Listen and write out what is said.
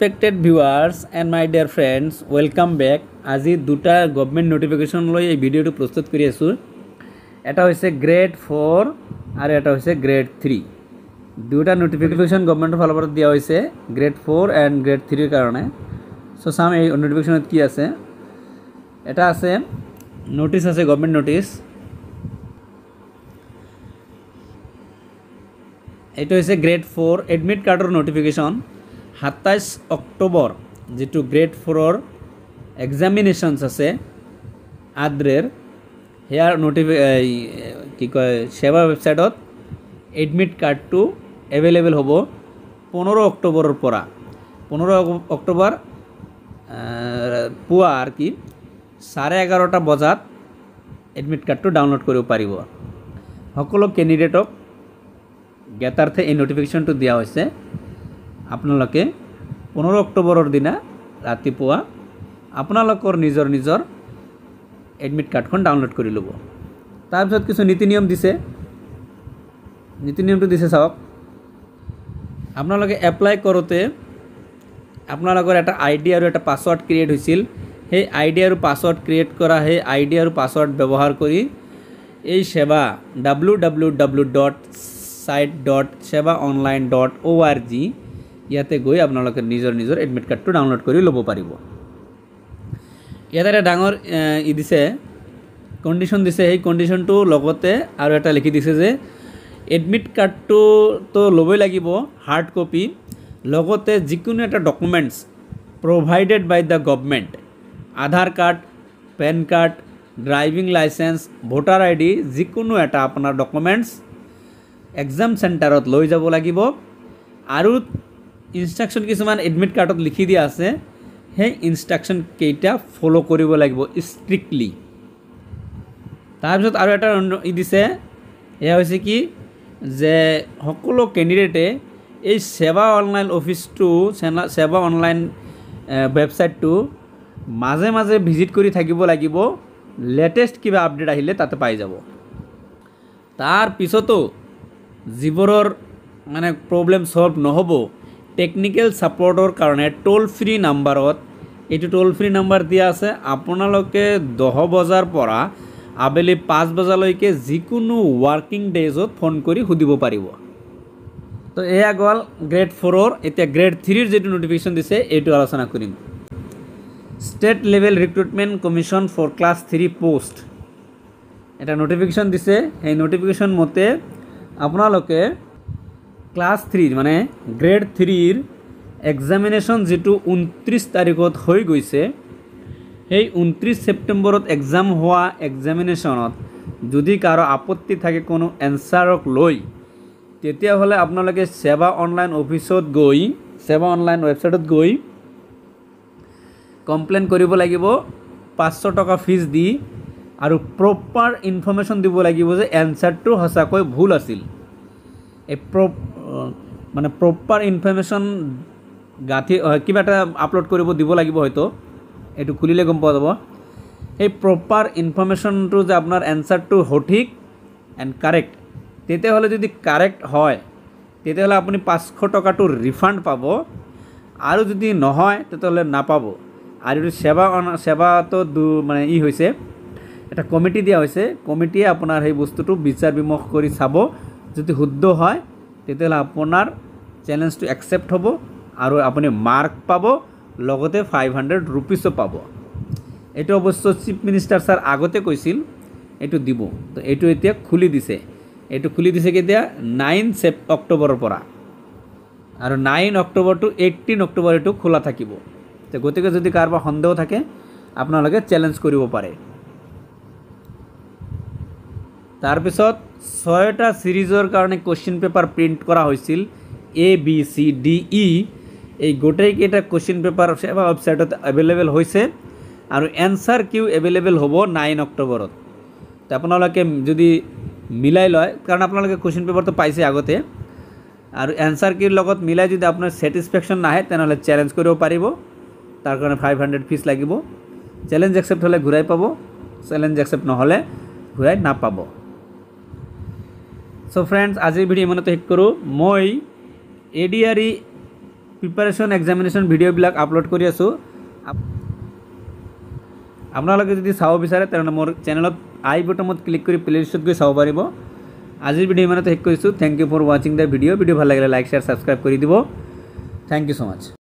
Respected viewers and my dear friends welcome back. আজি দুটা government notification লৈ এই ভিডিওটো প্রস্তুত কৰি আছো। এটা হৈছে গ্ৰেড 4 আৰু এটা হৈছে গ্ৰেড 3। দুটা নোটিফিকেশন গভৰ্নমেন্টৰ ফালৰ পৰা দিয়া হৈছে গ্ৰেড 4 এন্ড গ্ৰেড 3 ৰ কাৰণে। সো সাম এই নোটিফিকেশনত কি আছে, এটা আছে নোটিস আছে, গভর্নমেন্ট নোটিস। এটা হৈছে গ্ৰেড 4 এডমিট কাৰ্ডৰ নোটিফিকেশন। 27 অক্টোবৰ যেটো গ্ৰেড 4 এক্সামিনেশনস আছে আদ্ৰেৰ হেয়াৰ কি কয় সেৱা ওয়েবসাইটত এডমিট কাৰ্ডটো এভেইলেবল হ'ব 15 অক্টোবৰৰ পৰা। 15 অক্টোবৰ পুৱা আৰ কি 11:30 বজাত এডমিট কাৰ্ডটো ডাউনলোড কৰিব পাৰিব। সকলো ক্যান্ডিডেটক জ্ঞাতাৰ্থে এই নোটিফিকেশনটো দিয়া হৈছে। আপোনালোকে 15 অক্টোবৰৰ দিনা ৰাতিপুৱা আপোনালোকৰ নিজৰ এডমিট কাৰ্ডখন ডাউনলোড কৰি ল'ব। তাৰপিছত কিছু নীতি নিয়ম দিছে, নীতি নিয়মটো দিছে চাওক। আপোনালোকে এপ্লাই কৰোঁতে আপোনালোকৰ এটা আইডি আৰু এটা পাছৱৰ্ড ক্ৰিয়েট হৈছিল। সেই আইডি আৰু পাছৱৰ্ড ক্ৰিয়েট কৰা সেই আইডি আৰু পাছৱৰ্ড ব্যৱহাৰ কৰি এই সেৱা www.site.sevaonline.org ইয়াতে গৈ আপোনালোকে নিজৰ এডমিট কাৰ্ডটো ডাউনলোড কৰি ল'ব পাৰিব। ইয়াতে এটা ডাঙৰ দিছে কণ্ডিশ্যন দিছে। সেই কণ্ডিশ্যনটো লগতে আৰু এটা লিখি দিছে যে এডমিট কাৰ্ডটো তো ল'বই লাগিব হাৰ্ড কপি, লগতে যিকোনো এটা documents provided by the government, Aadhaar card, PAN card, driving licence, voter ID, যিকোনো এটা আপোনাৰ ডকুমেণ্টছ এক্সাম চেণ্টাৰত লৈ যাব লাগিব। আৰু ইনষ্ট্ৰাকশ্যন কিছুমান এডমিট কাৰ্ডত লিখি দিয়া আছে, সেই ইনষ্ট্ৰাকশ্যন কেইটা ফ'ল' কৰিব লাগিব ষ্ট্ৰিক্টলি। তাৰপিছত আৰু এটা দিছে, এয়া হৈছে কি যে সকলো কেণ্ডিডেটে এই সেৱা অনলাইন অফিচটো সেৱা অনলাইন ৱেবছাইটটো মাজে মাজে ভিজিট কৰি থাকিব লাগিব। লেটেষ্ট কিবা আপডেট আহিলে তাতে পাই যাব। তাৰ পিছতো যিবোৰৰ মানে প্ৰব্লেম সলভ নহ'ব, টেকনিক্যাল সাপোৰ্টৰ কাৰণে টোল ফ্ৰী নাম্বাৰত, এইটো টোল ফ্ৰী নাম্বাৰ দিয়া আছে। আপোনালোকে 10 বজাৰ পৰা আবেলি 5 বজালৈকে যিকোনো ৱাৰ্কিং ডেজত ফোন কৰি সুধিব পাৰিব। তো এয়া গ'ল গ্ৰেড 4ৰ। এতিয়া গ্ৰেড 3ৰ যেটো নোটিফিকেশন দিছে এইটো আলোচনা কৰিম। State level recruitment commission for class 3 post এটা নোটিফিকেশন দিছে। সেই নোটিফিকেশন মতে আপোনালোকে ক্লাছ 3 মানে গ্ৰেড 3ৰ এক্সামিনেশ্যন যেটো 29 তাৰিখত হৈ গৈছে, সেই 29 ছেপ্টেম্বৰত এক্সাম হোৱা এক্সামিনেশ্যনত যদি কাৰো আপত্তি থাকে কোনো এনচাৰক লৈ, তেতিয়াহ'লে আপোনালোকে সেৱা অনলাইন অফিচত গৈ, সেৱা অনলাইন ৱেবছাইটত গৈ কমপ্লেইন কৰিব লাগিব 500 টকা ফিজ দি, আৰু প্ৰপাৰ ইনফৰমেশ্যন দিব লাগিব যে এনচাৰটো সঁচাকৈ ভুল আছিল। এই মানে প্ৰপাৰ ইনফৰমেশ্যন গাঁঠি কিবা এটা আপলোড কৰিব দিব লাগিব, হয়তো এইটো খুলিলে গম পোৱা যাব। সেই প্ৰপাৰ ইনফৰমেশ্যনটো যে আপোনাৰ এনচাৰটো সঠিক এণ্ড কাৰেক্ট, তেতিয়াহ'লে যদি কাৰেক্ট হয় তেতিয়াহ'লে আপুনি 500 টকাটো ৰিফাণ্ড পাব, আৰু যদি নহয় তেতিয়াহ'লে নাপাব। আৰু সেৱাটো মানে হৈছে এটা কমিটি দিয়া হৈছে, কমিটিয়ে আপোনাৰ সেই বস্তুটো বিচাৰ বিমৰ্শ কৰি চাব। যদি শুদ্ধ হয় তেতিয়াহ'লে আপোনাৰ চেলেঞ্জটো একচেপ্ট হ'ব আৰু আপুনি মাৰ্ক পাব, লগতে 500 ৰুপিছো পাব। এইটো অৱশ্য চিফ মিনিষ্টাৰ ছাৰ আগতে কৈছিল এইটো দিব। তো এইটো এতিয়া খুলি দিছে। এইটো খুলি দিছে কেতিয়া 9 অক্টোবৰৰ পৰা, আৰু 9 অক্টোবৰ টু 18 অক্টোবৰ এইটো খোলা থাকিব। তো গতিকে যদি কাৰোবাৰ সন্দেহ থাকে আপোনালোকে চেলেঞ্জ কৰিব পাৰে। তাৰপিছত 6টা সিৰিজৰ কাৰণে কুৱেশ্যন পেপাৰ প্ৰিণ্ট কৰা হৈছিল ABCDE। এই গোটেইকেইটা কুৱেশ্যন পেপাৰ সেৱা ৱেবছাইটত এভেইলেবল হৈছে, আৰু এনচাৰ কিউ এভেইলেবল হ'ব 9 অক্টোবৰত। তো আপোনালোকে যদি মিলাই লয়, কাৰণ আপোনালোকে কুৱেশ্যন পেপাৰটো পাইছে আগতে, আৰু এনচাৰ কিউৰ লগত মিলাই যদি আপোনাৰ ছেটিছফেকশ্যন নাহে তেনেহ'লে চেলেঞ্জ কৰিব পাৰিব। তাৰ কাৰণে 500 ফিজ লাগিব। চেলেঞ্জ একচেপ্ট হ'লে ঘূৰাই পাব, চেলেঞ্জ একচেপ্ট নহ'লে ঘূৰাই নাপাব। সো ফ্ৰেণ্ডছ, আজিৰ ভিডিঅ' ইমানতে শেষ কৰোঁ। মই ADRE প্ৰিপাৰেশ্যন এক্সামিনেশ্যন ভিডিঅ'বিলাক আপলোড কৰি আছোঁ। আপোনালোকে যদি চাব বিচাৰে তেনেহ'লে মোৰ চেনেলত আই বটনত ক্লিক কৰি প্লেলিষ্টত গৈ চাব পাৰিব। আজিৰ ভিডিঅ' ইমানতে শেষ কৰিছোঁ। থেংক ইউ ফৰ ৱাচিং দ্য ভিডিঅ' ভাল লাগিলে লাইক শ্বেয়াৰ ছাবস্ক্ৰাইব কৰি দিব। Thank you so' much.